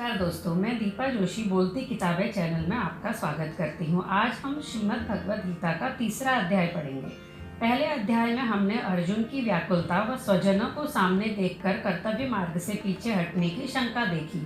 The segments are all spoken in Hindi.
नमस्कार दोस्तों, मैं दीपा जोशी बोलती किताबें चैनल में आपका स्वागत करती हूँ। आज हम श्रीमद् भगवद गीता का तीसरा अध्याय पढ़ेंगे। पहले अध्याय में हमने अर्जुन की व्याकुलता व स्वजनों को सामने देखकर कर्तव्य मार्ग से पीछे हटने की शंका देखी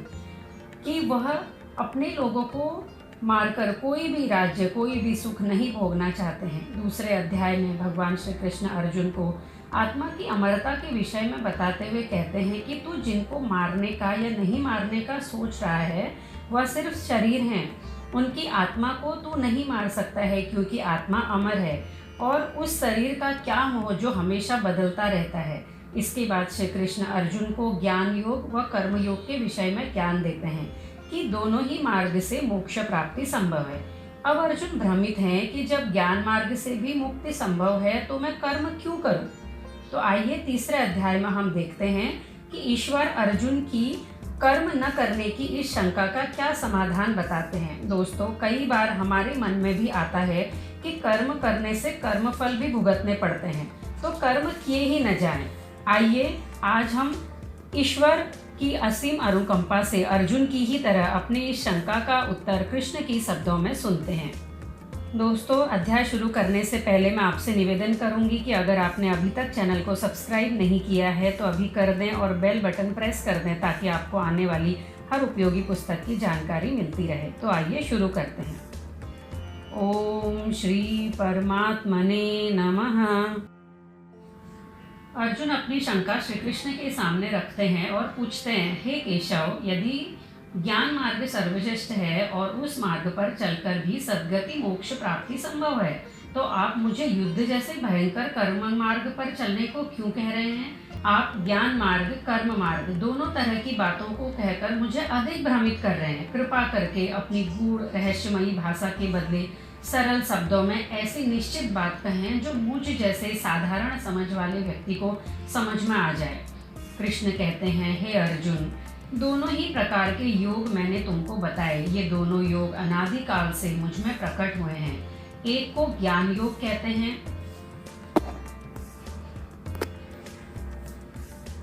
कि वह अपने लोगों को मारकर कोई भी राज्य, कोई भी सुख नहीं भोगना चाहते हैं। दूसरे अध्याय में भगवान श्री कृष्ण अर्जुन को आत्मा की अमरता के विषय में बताते हुए कहते हैं कि तू जिनको मारने का या नहीं मारने का सोच रहा है वह सिर्फ शरीर हैं। उनकी आत्मा को तू नहीं मार सकता है क्योंकि आत्मा अमर है और उस शरीर का क्या मोह जो हमेशा बदलता रहता है। इसके बाद श्री कृष्ण अर्जुन को ज्ञान योग व कर्म योग के विषय में ज्ञान देते हैं कि दोनों ही मार्ग से मोक्ष प्राप्ति संभव है। अब अर्जुन भ्रमित हैं कि जब ज्ञान मार्ग से भी मुक्ति संभव है तो मैं कर्म क्यों करूं। तो आइए तीसरे अध्याय में हम देखते हैं कि ईश्वर अर्जुन की कर्म न करने की इस शंका का क्या समाधान बताते हैं। दोस्तों, कई बार हमारे मन में भी आता है कि कर्म करने से कर्मफल भी भुगतने पड़ते हैं, तो कर्म किए ही न जाएं। आइए आज हम ईश्वर की असीम अनुकंपा से अर्जुन की ही तरह अपनी इस शंका का उत्तर कृष्ण की शब्दों में सुनते हैं। दोस्तों, अध्याय शुरू करने से पहले मैं आपसे निवेदन करूंगी कि अगर आपने अभी तक चैनल को सब्सक्राइब नहीं किया है तो अभी कर दें और बेल बटन प्रेस कर दें ताकि आपको आने वाली हर उपयोगी पुस्तक की जानकारी मिलती रहे। तो आइए शुरू करते हैं। ओम श्री परमात्मने नमः। अर्जुन अपनी शंका श्री कृष्ण के सामने रखते हैं और पूछते हैं, हे केशव, यदि ज्ञान मार्ग सर्वश्रेष्ठ है और उस मार्ग पर चलकर भी सद्गति मोक्ष प्राप्ति संभव है, तो आप मुझे युद्ध जैसे भयंकर कर्म मार्ग पर चलने को क्यों कह रहे हैं। आप ज्ञान मार्ग, कर्म मार्ग दोनों तरह की बातों को कहकर मुझे अधिक भ्रमित कर रहे हैं। कृपा करके अपनी गूढ़ रहस्यमयी भाषा के बदले सरल शब्दों में ऐसी निश्चित बात कहें जो मुझ जैसे साधारण समझ वाले व्यक्ति को समझ में आ जाए। कृष्ण कहते हैं, हे अर्जुन, दोनों ही प्रकार के योग मैंने तुमको बताए। ये दोनों योग अनादिकाल से मुझ में प्रकट हुए हैं। एक को ज्ञान योग कहते हैं।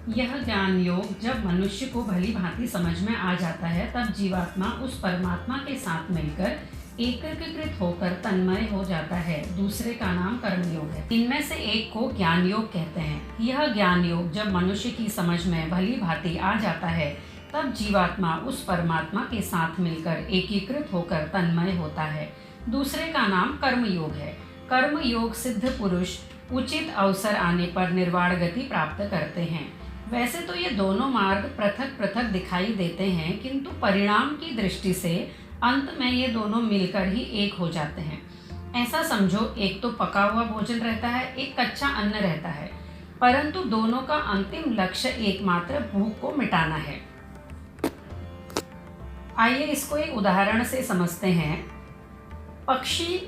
यह ज्ञान योग जब मनुष्य को भली भांति समझ में आ जाता है तब जीवात्मा उस परमात्मा के साथ मिलकर एकीकृत होकर तन्मय हो जाता है। दूसरे का नाम कर्म योग है। इनमें से एक को ज्ञान योग कहते हैं। यह ज्ञान योग जब मनुष्य की समझ में भली भांति आ जाता है तब जीवात्मा उस परमात्मा के साथ मिलकर एकीकृत होकर तन्मय होता है। दूसरे का नाम कर्म योग है। कर्म योग सिद्ध पुरुष उचित अवसर आने पर निर्वाण गति प्राप्त करते हैं। वैसे तो ये दोनों मार्ग पृथक पृथक दिखाई देते हैं, किंतु परिणाम की दृष्टि से अंत में ये दोनों मिलकर ही एक हो जाते हैं। ऐसा समझो, एक तो पका हुआ भोजन रहता है, एक कच्चा अन्न रहता है, परंतु दोनों का अंतिम लक्ष्य एकमात्र भूख को मिटाना है। आइए इसको एक उदाहरण से समझते हैं। पक्षी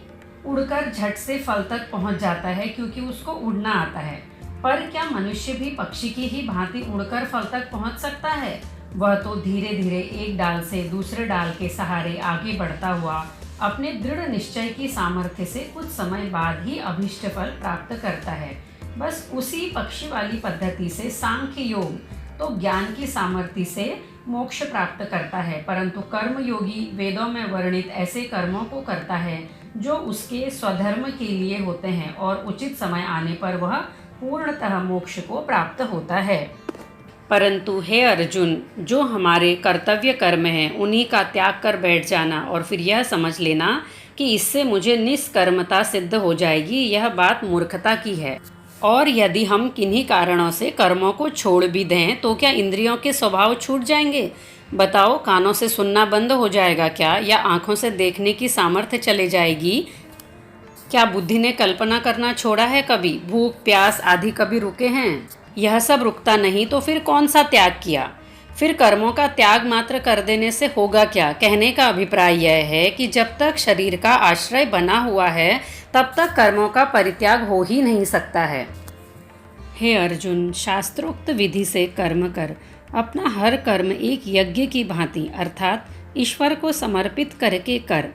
उड़कर झट से फल तक पहुंच जाता है क्योंकि उसको उड़ना आता है, पर क्या मनुष्य भी पक्षी की ही भांति उड़कर फल तक पहुंच सकता है। वह तो धीरे धीरे एक डाल से दूसरे डाल के सहारे आगे बढ़ता हुआ अपने दृढ़ निश्चय की सामर्थ्य से कुछ समय बाद ही अभीष्ट फल प्राप्त करता है। बस उसी पक्षी वाली पद्धति से सांख्य योग तो ज्ञान की सामर्थ्य से मोक्ष प्राप्त करता है, परंतु कर्म योगी वेदों में वर्णित ऐसे कर्मों को करता है जो उसके स्वधर्म के लिए होते हैं और उचित समय आने पर वह पूर्णतः मोक्ष को प्राप्त होता है। परंतु हे अर्जुन, जो हमारे कर्तव्य कर्म हैं उन्हीं का त्याग कर बैठ जाना और फिर यह समझ लेना कि इससे मुझे निष्कर्मता सिद्ध हो जाएगी, यह बात मूर्खता की है। और यदि हम किन्हीं कारणों से कर्मों को छोड़ भी दें तो क्या इंद्रियों के स्वभाव छूट जाएंगे। बताओ, कानों से सुनना बंद हो जाएगा क्या, या आँखों से देखने की सामर्थ्य चले जाएगी। क्या बुद्धि ने कल्पना करना छोड़ा है कभी। भूख प्यास आदि कभी रुके हैं। यह सब रुकता नहीं तो फिर कौन सा त्याग किया। फिर कर्मों का त्याग मात्र कर देने से होगा क्या। कहने का अभिप्राय यह है कि जब तक शरीर का आश्रय बना हुआ है तब तक कर्मों का परित्याग हो ही नहीं सकता है। हे अर्जुन, शास्त्रोक्त विधि से कर्म कर। अपना हर कर्म एक यज्ञ की भांति अर्थात ईश्वर को समर्पित करके कर।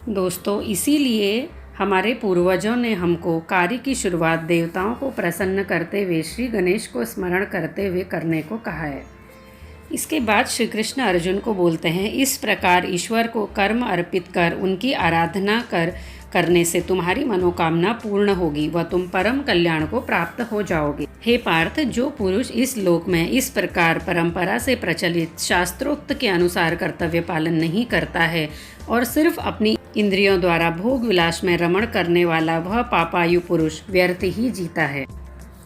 दोस्तों, इसीलिए हमारे पूर्वजों ने हमको कार्य की शुरुआत देवताओं को प्रसन्न करते हुए श्री गणेश को स्मरण करते हुए करने को कहा है। इसके बाद श्री कृष्ण अर्जुन को बोलते हैं, इस प्रकार ईश्वर को कर्म अर्पित कर उनकी आराधना करने से तुम्हारी मनोकामना पूर्ण होगी व तुम परम कल्याण को प्राप्त हो जाओगे। हे पार्थ, जो पुरुष इस लोक में इस प्रकार परंपरा से प्रचलित शास्त्रोक्त के अनुसार कर्तव्य पालन नहीं करता है और सिर्फ अपनी इंद्रियों द्वारा भोग विलास में रमण करने वाला, वह पापायु पुरुष व्यर्थ ही जीता है।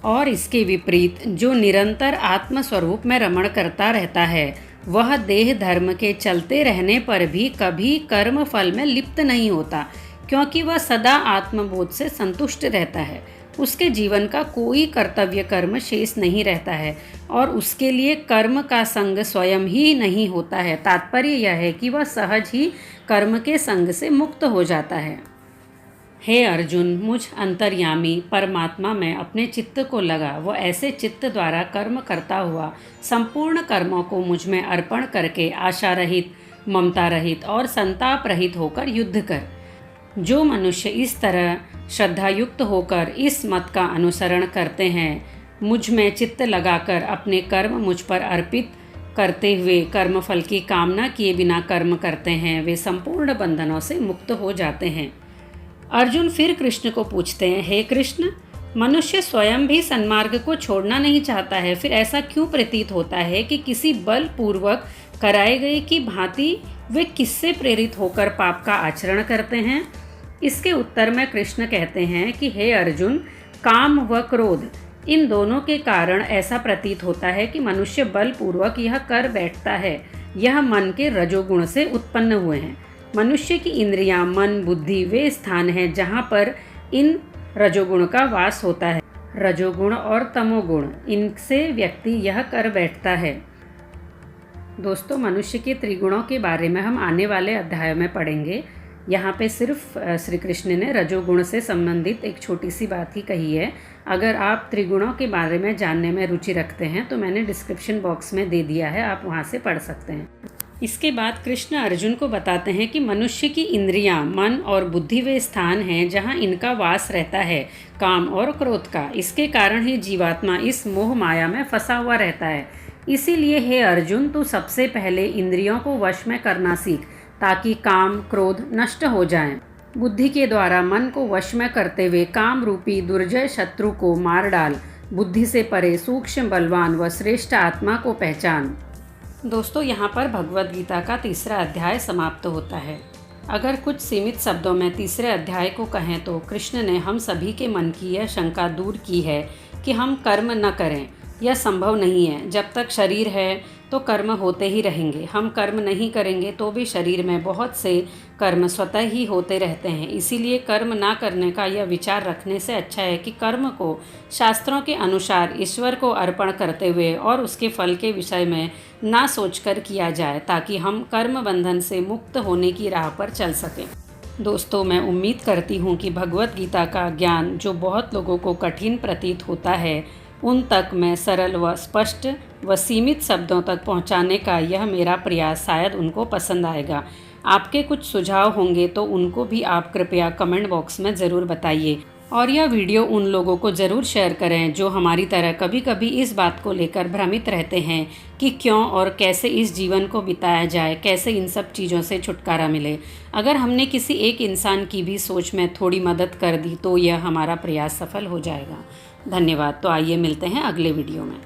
और इसके विपरीत जो निरंतर आत्मस्वरूप में रमण करता रहता है, वह देह धर्म के चलते रहने पर भी कभी कर्म फल में लिप्त नहीं होता, क्योंकि वह सदा आत्मबोध से संतुष्ट रहता है। उसके जीवन का कोई कर्तव्य कर्म शेष नहीं रहता है और उसके लिए कर्म का संग स्वयं ही नहीं होता है। तात्पर्य यह है कि वह सहज ही कर्म के संग से मुक्त हो जाता है। हे अर्जुन, मुझ अंतर्यामी परमात्मा में अपने चित्त को लगा व ऐसे चित्त द्वारा कर्म करता हुआ संपूर्ण कर्मों को मुझ में अर्पण करके आशा रहित, ममता रहित और संताप रहित होकर युद्ध कर। जो मनुष्य इस तरह श्रद्धायुक्त होकर इस मत का अनुसरण करते हैं, मुझ में चित्त लगाकर अपने कर्म मुझ पर अर्पित करते हुए कर्मफल की कामना किए बिना कर्म करते हैं, वे संपूर्ण बंधनों से मुक्त हो जाते हैं। अर्जुन फिर कृष्ण को पूछते हैं, हे कृष्ण, मनुष्य स्वयं भी सन्मार्ग को छोड़ना नहीं चाहता है, फिर ऐसा क्यों प्रतीत होता है कि किसी बलपूर्वक कराए गए की भांति वे किससे प्रेरित होकर पाप का आचरण करते हैं? इसके उत्तर में कृष्ण कहते हैं कि हे अर्जुन, काम व क्रोध इन दोनों के कारण ऐसा प्रतीत होता है कि मनुष्य बलपूर्वक यह कर बैठता है। यह मन के रजोगुण से उत्पन्न हुए हैं। मनुष्य की इंद्रियां, मन, बुद्धि वे स्थान हैं जहाँ पर इन रजोगुण का वास होता है। रजोगुण और तमोगुण, इनसे व्यक्ति यह कर बैठता है। दोस्तों, मनुष्य के त्रिगुणों के बारे में हम आने वाले अध्याय में पढ़ेंगे। यहाँ पे सिर्फ श्री कृष्ण ने रजोगुण से संबंधित एक छोटी सी बात ही कही है। अगर आप त्रिगुणों के बारे में जानने में रुचि रखते हैं तो मैंने डिस्क्रिप्शन बॉक्स में दे दिया है, आप वहाँ से पढ़ सकते हैं। इसके बाद कृष्ण अर्जुन को बताते हैं कि मनुष्य की इंद्रियां, मन और बुद्धि वे स्थान हैं जहां इनका वास रहता है, काम और क्रोध का। इसके कारण ही जीवात्मा इस मोह माया में फंसा हुआ रहता है। इसीलिए हे अर्जुन, तू सबसे पहले इंद्रियों को वश में करना सीख ताकि काम क्रोध नष्ट हो जाएं। बुद्धि के द्वारा मन को वश में करते हुए काम रूपी दुर्जय शत्रु को मार डाल। बुद्धि से परे सूक्ष्म, बलवान व श्रेष्ठ आत्मा को पहचान। दोस्तों, यहाँ पर भगवद गीता का तीसरा अध्याय समाप्त होता है। अगर कुछ सीमित शब्दों में तीसरे अध्याय को कहें तो कृष्ण ने हम सभी के मन की यह शंका दूर की है कि हम कर्म न करें। यह संभव नहीं है। जब तक शरीर है तो कर्म होते ही रहेंगे। हम कर्म नहीं करेंगे तो भी शरीर में बहुत से कर्म स्वतः ही होते रहते हैं। इसीलिए कर्म ना करने का यह विचार रखने से अच्छा है कि कर्म को शास्त्रों के अनुसार ईश्वर को अर्पण करते हुए और उसके फल के विषय में ना सोचकर किया जाए, ताकि हम कर्म बंधन से मुक्त होने की राह पर चल सकें। दोस्तों, मैं उम्मीद करती हूँ कि भगवद गीता का ज्ञान जो बहुत लोगों को कठिन प्रतीत होता है, उन तक मैं सरल व स्पष्ट व सीमित शब्दों तक पहुंचाने का यह मेरा प्रयास शायद उनको पसंद आएगा। आपके कुछ सुझाव होंगे तो उनको भी आप कृपया कमेंट बॉक्स में ज़रूर बताइए और यह वीडियो उन लोगों को ज़रूर शेयर करें जो हमारी तरह कभी कभी इस बात को लेकर भ्रमित रहते हैं कि क्यों और कैसे इस जीवन को बिताया जाए, कैसे इन सब चीज़ों से छुटकारा मिले। अगर हमने किसी एक इंसान की भी सोच में थोड़ी मदद कर दी तो यह हमारा प्रयास सफल हो जाएगा। धन्यवाद। तो आइए मिलते हैं अगले वीडियो में।